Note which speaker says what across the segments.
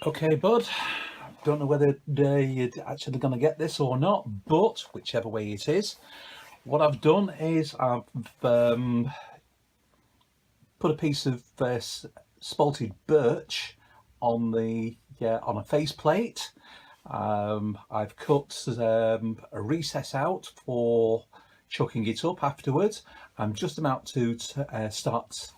Speaker 1: Okay, bud. Don't know whether you're actually going to get this or not, but whichever way it is, what I've done is I've put a piece of spalted birch on the on a faceplate. I've cut a recess out for chucking it up afterwards. I'm just about to start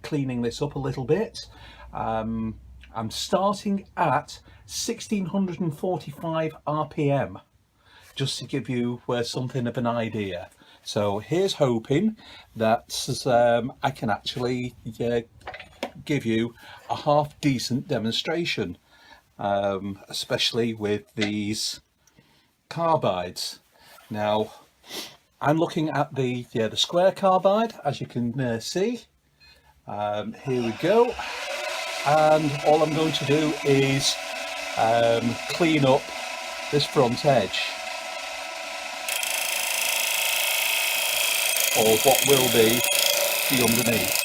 Speaker 1: cleaning this up a little bit. I'm starting at 1645 RPM, just to give you something of an idea. So here's hoping that I can actually give you a half decent demonstration, especially with these carbides. Now I'm looking at the square carbide, as you can see. Here we go, and all I'm going to do is clean up this front edge, or what will be the underneath.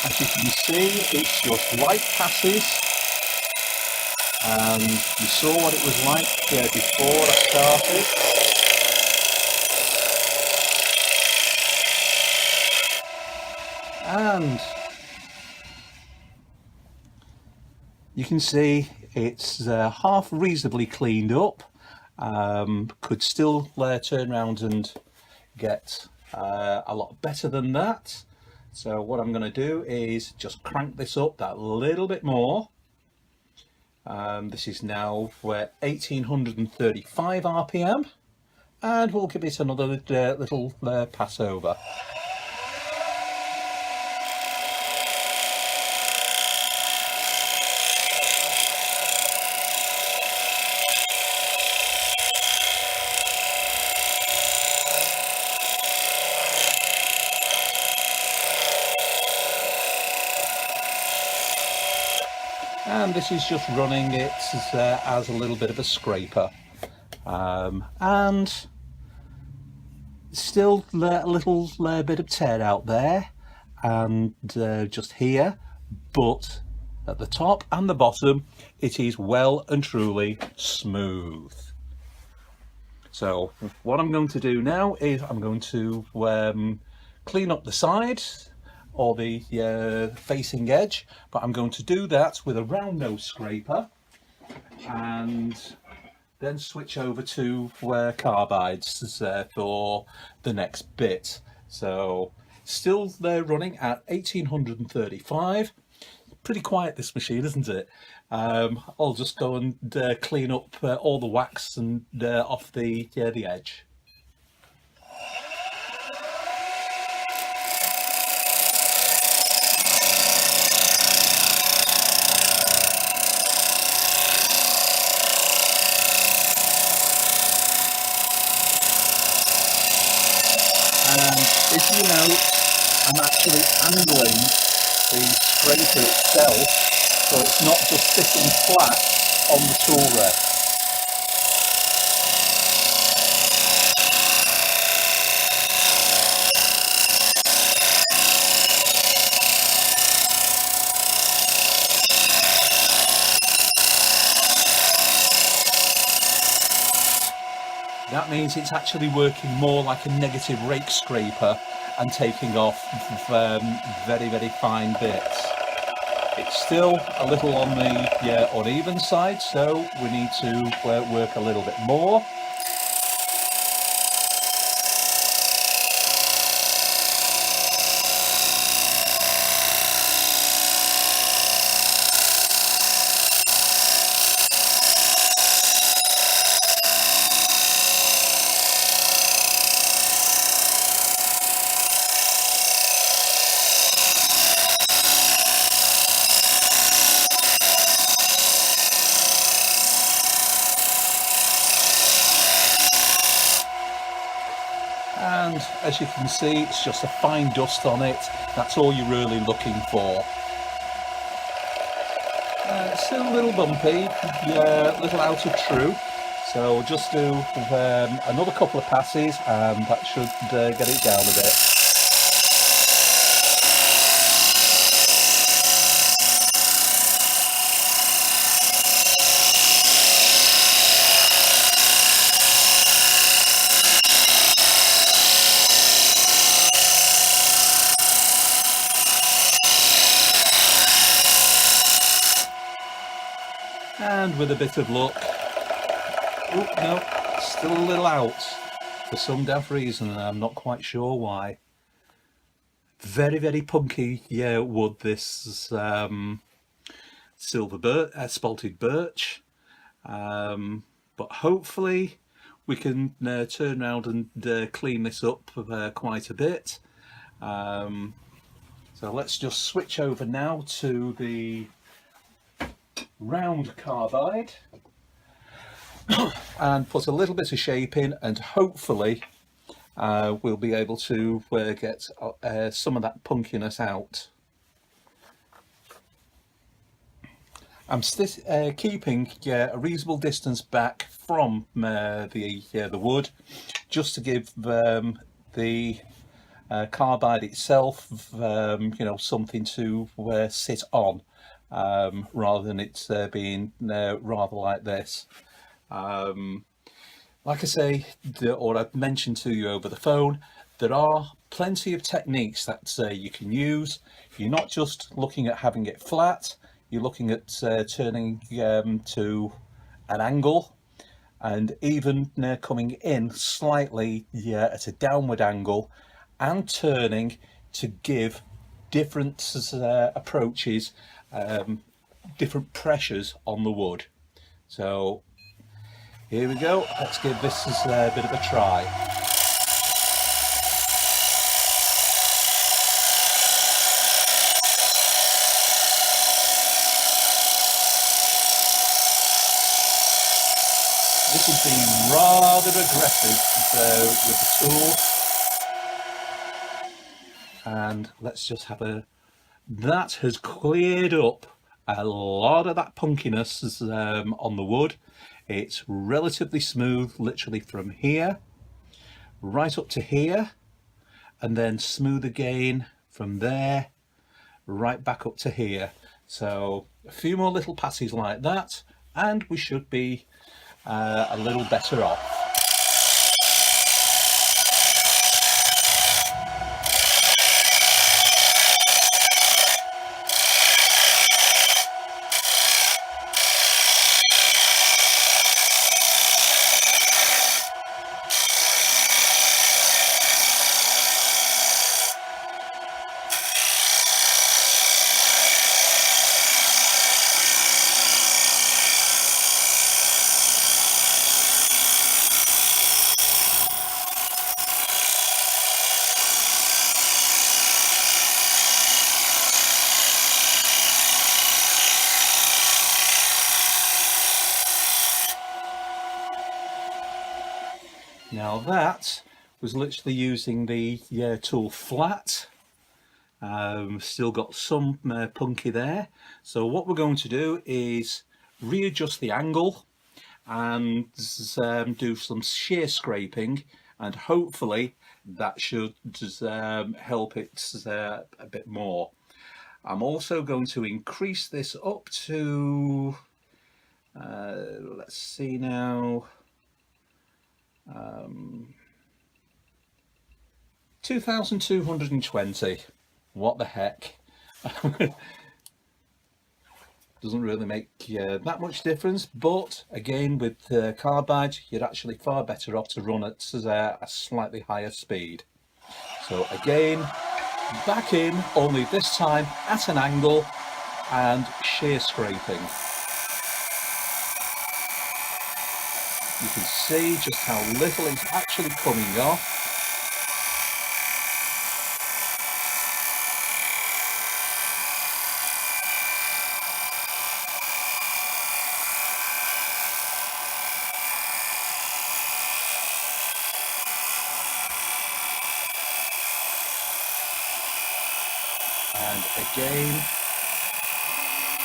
Speaker 1: As you can see, it's just light passes, and you saw what it was like before I started. And you can see it's half reasonably cleaned up. Could still turn around and get a lot better than that. So what I'm going to do is just crank this up that little bit more. This is now 1835 RPM, and we'll give it another little pass over. And this is just running it as a little bit of a scraper, and still a little bit of tear out there and just here, but at the top and the bottom it is well and truly smooth. So what I'm going to do now is I'm going to clean up the sides, or the facing edge, but I'm going to do that with a round nose scraper, and then switch over to carbides for the next bit. So still they're running at 1835. Pretty quiet, this machine, isn't it? I'll just go and clean up all the wax and off the edge. And as you know, I'm actually angling the scraper itself, so it's not just sitting flat on the tool rest. That means it's actually working more like a negative rake scraper and taking off very, very fine bits. It's still a little on the uneven side, so we need to work a little bit more. And as you can see, it's just a fine dust on it. That's all you're really looking for. It's still a little bumpy, a little out of true. So we'll just do another couple of passes and that should get it down a bit. And with a bit of luck, oh no, still a little out for some daft reason, and I'm not quite sure why. Very, very punky wood, this spalted birch, but hopefully we can turn around and clean this up quite a bit. So let's just switch over now to the round carbide and put a little bit of shape in, and hopefully we'll be able to get some of that punkiness out. I'm keeping a reasonable distance back from the wood, just to give the carbide itself something to sit on, rather than it being rather like this. Like I say, or I've mentioned to you over the phone, there are plenty of techniques that you can use. You're not just looking at having it flat, you're looking at turning to an angle, and even coming in slightly at a downward angle and turning to give different approaches, different pressures on the wood. So here we go, let's give this a bit of a try. This has been rather aggressive with the tool, and let's just have that has cleared up a lot of that punkiness on the wood. It's relatively smooth, literally from here right up to here, and then smooth again from there right back up to here. So a few more little passes like that and we should be a little better off. Now that was literally using the tool flat. Still got some punky there. So what we're going to do is readjust the angle and do some shear scraping, and hopefully that should help it a bit more. I'm also going to increase this up to, let's see now, 2220. What the heck. Doesn't really make that much difference, but again with carbide you're actually far better off to run at a slightly higher speed. So again, back in, only this time at an angle, and shear scraping. You can see just how little is actually coming off. And again,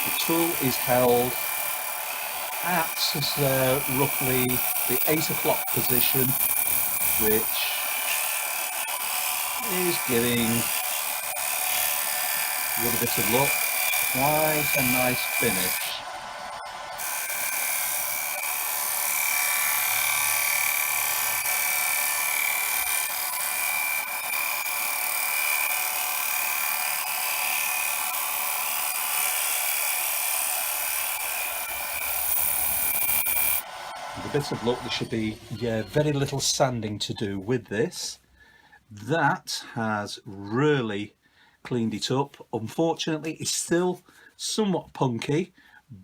Speaker 1: The tool is held at roughly the 8 o'clock position, which is giving, with a bit of luck, quite a nice finish. With a bit of luck, there should be very little sanding to do with this. That has really cleaned it up. Unfortunately, it's still somewhat punky,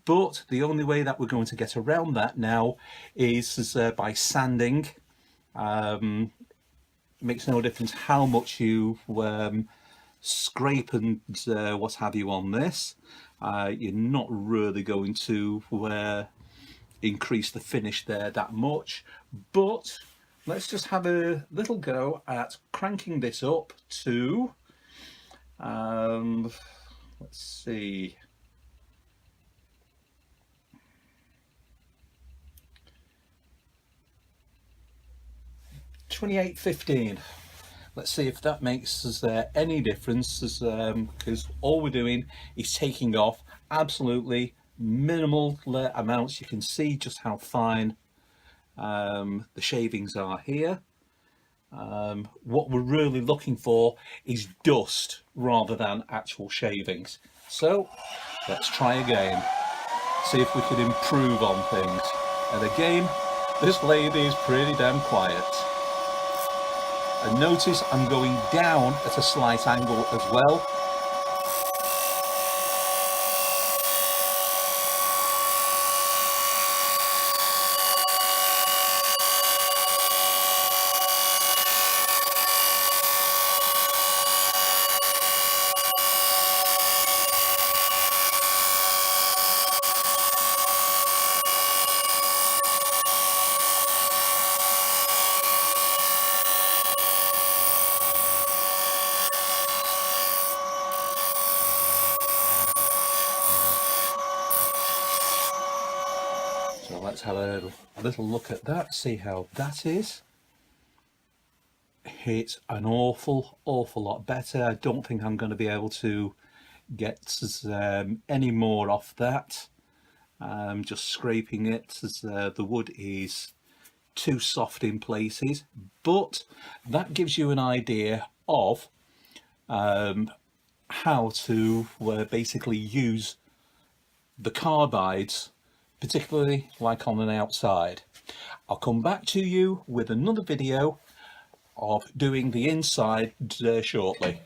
Speaker 1: but the only way that we're going to get around that now is by sanding. It makes no difference how much you scrape and what have you on this. You're not really going to increase the finish there that much, but let's just have a little go at cranking this up to let's see, 2815. Let's see if that makes us any difference, because all we're doing is taking off absolutely minimal amounts. You can see just how fine the shavings are here. What we're really looking for is dust rather than actual shavings. So let's try again, see if we can improve on things. And again, this lady is pretty damn quiet. And notice I'm going down at a slight angle as well. So let's have a little look at that, see how that is. It's an awful lot better. I don't think I'm going to be able to get any more off that. Just scraping it, as the wood is too soft in places, but that gives you an idea of how to basically use the carbides, particularly like on an outside. I'll come back to you with another video of doing the inside shortly.